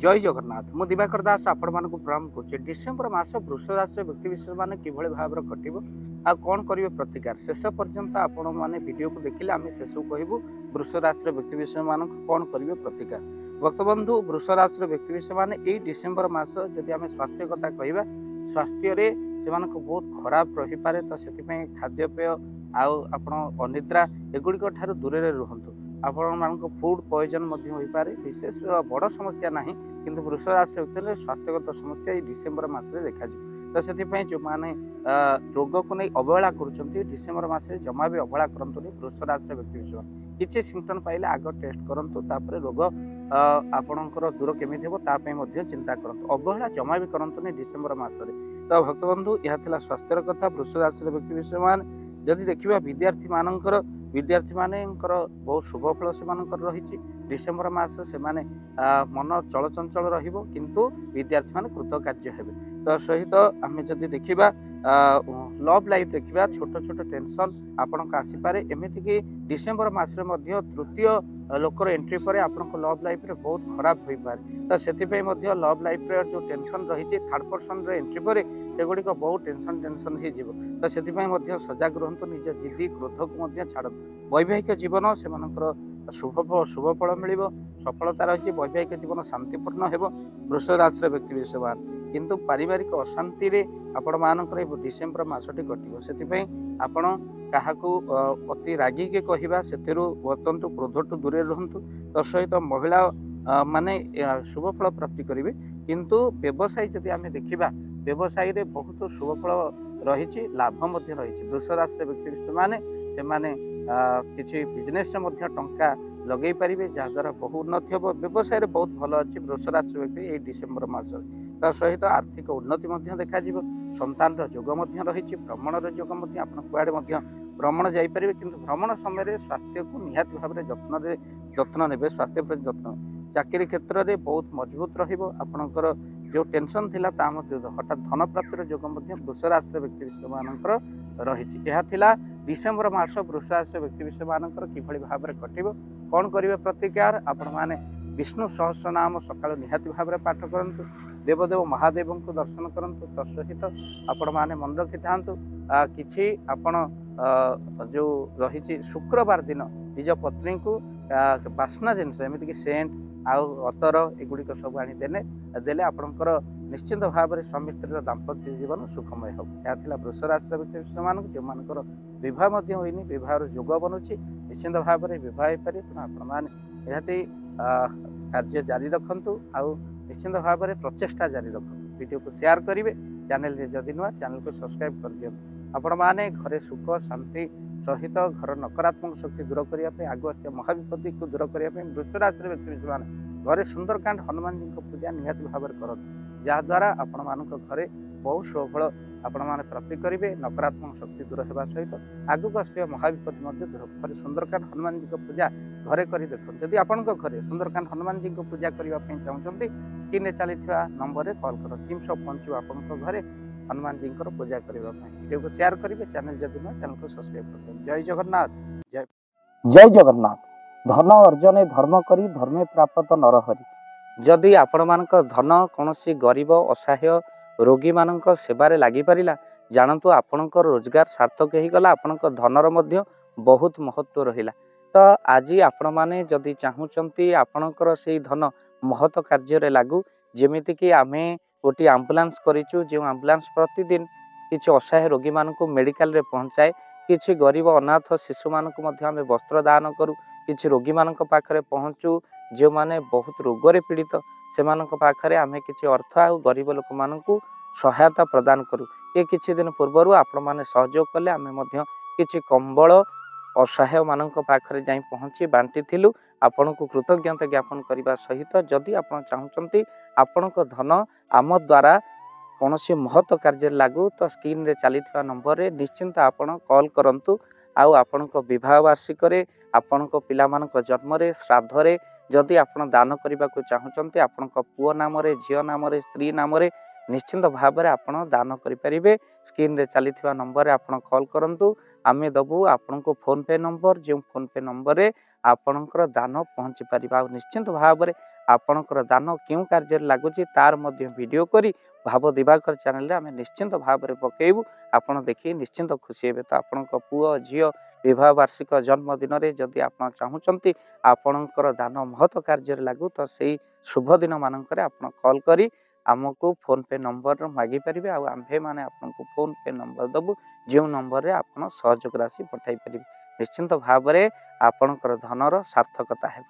जय जगन्नाथ मु दिवाकर दास आपण मानक प्रणाम कर डिसेम्बर मास वृष राशि व्यक्ति विशेष मैंने किभली भाव कटो आ कौन करेंगे प्रतिकार शेष पर्यंत आपण मैंने वीडियो को देखिले आम शेष कहूँ वृष राशि व्यक्ति विशेष मान कौन करेंगे प्रतिकार। भक्त बंधु वृष राशि व्यक्ति विशेष मैंने यही डिसेम्बर मास जदि आम स्वास्थ्य कथा कह स्वास्थ्य से बहुत खराब रही पारे तो से खाद्यपेय आपण अनिद्रा एगुड़िक ठार दूर रुहतु आपण मान फूड पॉइजन हो पारे विशेष बड़ समस्या ना किंतु वृष राशि व्यक्ति स्वास्थ्यगत समस्या डिसेम्बर मसरे देखा तो से जो मैंने रोग को नहीं अवहेला कर डिसेम्बर मसरे जमा भी अवहेला करतुनि वृष राशि व्यक्ति विशेष किसी सिम्पटम पाइले आग टेस्ट करूँ रोग आपणकर दूर केमी चिंता करूँ अवहेला जमा भी करतुनि डिसेम्बर मसरे। तो भक्त बंधु यह स्वास्थ्य कथा वृष राशि व्यक्ति विशेष मान जदि देखा विद्यार्थी मानकर बहुत शुभ फल से रही डिसेम्बर मास से मन चलचंचल रहिबो किंतु विद्यार्थी मान कृतकार्य हेबे। तो सहित आम जदि देखा लव लाइफ देखा छोट छोट टेंशन आपन आसीपे एमती कि डिसेम्बर मसरे तृतीय लोकर एंट्री पर आपन लव लाइफ रे बहुत खराब हो पारे। तो से लव लाइफ रे जो टेंशन रही थर्ड पर्सन एंट्री पर सेगुड़िक बहुत टेंशन हो तो से सजग रुहतु निज जिद्दी क्रोध को छाड़ वैवाहिक जीवन से शुभ फल मिल सफलता रही वैवाहिक जीवन शांतिपूर्ण हो वृष राशि व्यक्ति विशेष किंतु पारिवारिक अशांति रे आपण मानकर डिसेम्बर मासटी कटिबो से आपण काहाकू अति रागिके कहवा से वर्तंतु क्रोधटू दूर रुहतु। तो सहित महिला माने शुभ फल प्राप्ति करेंगे किंतु व्यवसायी जदि आम देखा व्यवसायी रे बहुत शुभ फल रही लाभ रही वृष राशि व्यक्ति विशेष माने किसी बिजनेस टंका लगे पारे जहाद्वारा बहु उन्नति हम व्यवसाय बहुत भल अच्छी वृष राशि व्यक्ति ये डिसेम्बर मास सहित आर्थिक उन्नति देखा संतान जोग रही भ्रमण जोग कुआड़े भ्रमण जापर कि भ्रमण समय स्वास्थ्य को निहाती भाव में जत्न ने स्वास्थ्य प्रति जत्न चाकरी क्षेत्र में बहुत मजबूत रहा जो टेंशन थिला हठात धन प्राप्तिर जोग वृष राशि व्यक्ति विशेष मानकर रही डिसेम्बर मास वृष राशि व्यक्ति विशेष मानकर किभली भाव में कटिबो कौन करेंगे प्रतिकार आपण माने विष्णु सहस्र नाम सकाल निहाती भाव में पाठ करंतु देवदेव महादेव को दर्शन करंतु। तत्सहित आपण माने मन रखि थांतु किछि आपण जो रही शुक्रवार दिन निज पत्नी को बास्ना जिनस एमती सेंट आउ अतर एगुड़िक सब आनी देले आपणकर निश्चिंत भाव में स्वामी स्त्री दाम्पत्य जीवन सुखमय हो। यह वृष राशि व्यक्ति जो मानकर विवाह होनी विवाह जोग बनूची निश्चिंत भाव में विवाह हो पारे आपने कार्य जारी रखु आउ निश्चिंत भाव में प्रचेषा जारी रखु वीडियो को शेयर करेंगे चैनल जदि नुआ चैनल को सब्सक्राइब कर दियो आपण मैंने घरे सुख शांति सहित घर नकारात्मक शक्ति दूर करने आगु आस महाविपत्ति को दूर करने वृष राशि व्यक्ति घरे सुंदरकांड हनुमान जी को पूजा निहाती भाव में कर जहाद्वारा आपण मान घरे बहुत सुफल आपण मैंने प्राप्ति करेंगे नकारात्मक शक्ति दूर होगा सहित आगक आसुवा महाविपत्ति दूर घरे सुंदरकांड हनुमान जी को पूजा घरे कर देखो जदि आपण घरे सुंदरकांड हनुमान जी को पूजा करने चाहते स्क्रीन में चली नंबर में कॉल कर टीम सब पहुँचो आपण घरे हनुमान जी पूजा करने वीडियो को शेयर करेंगे चैनल जदि नुआ चैनल को सब्सक्राइब कर जय जगन्नाथ जय जगन्नाथ। धन अर्जने धर्म करी धर्मे प्राप्त नरहरि जदि आपण मानक धन कौन गरीब असहाय रोगी मानक सेवारे लगी पारिला जानतु आपणकर रोजगार सार्थक हो गला आपणक धनर मध्य बहुत महत्व रहिला। तो आज आपण माने जदि चाहूचंती आपणकर से धन महत कार्य लागू जेमिति कि आमे गोटे आम्बुलांस करिचु जो आम्बुलांस प्रतिदिन किसी असहाय रोगी मानक मेडिकल रे पहुँचाए किसी गरीब अनाथ शिशु मानक मध्य आमे वस्त्र दान करू किसी रोगी मानक पाखरे पहुँचू जो माने बहुत रोगरे पीड़ित से पाखरे आमे किसी अर्थ आ गरीब लोक मानकू सहायता प्रदान करू। ये किछि दिन पूर्वर आपण माने सहयोग कले आमे मध्य किछि कंबल असहाय मानक पाखरे जाई पहुँची बांटी थिलु आपण को कृतज्ञता ज्ञापन करने सहित जदि आपण चाहूचंती आपणक धन आम द्वारा कौन महत्व कार्य लागू तो स्क्रीन रे चली नंबर रे निश्चिंत आपण कॉल करंतु आउ आपणक विवाह वार्षिक आपणक पिलामानक जन्म रे श्राद्ध रे जदि आपण दान करने को चाहूचंती आपणक पुओ नाम रे झियो नाम रे स्त्री नाम रे निश्चिंत भाव में आपण दान करें स्क्रीन रे चली नंबर रे आपण कॉल करंतु आमे दबु आपण को फोन पे नंबर जो फोन पे नंबर रे आपणकर दान पहुँची पारिबा निश्चिंत भाव में आपणकर दान क्यों कार्य लगुच तार वीडियो करी भाव दिवाकर चैनल आम निश्चिंत भाव में पकेबू आपड़ देखिए निश्चिंत खुशी हे तो आपण पुओ झी विवाह वार्षिक जन्मदिन में जदि आप चाहूँगी आपणकर दान महत कार्य लगू तो से शुभ दिन मानक आप कॉल करी आमको फोन पे नंबर मागी पारे आम्भे मैंने आपको फोन पे नंबर दबू जो नंबर रे आप सहयोग राशि पठाई पारे निश्चिंत भाव में आपणकर धनर सार्थकता है।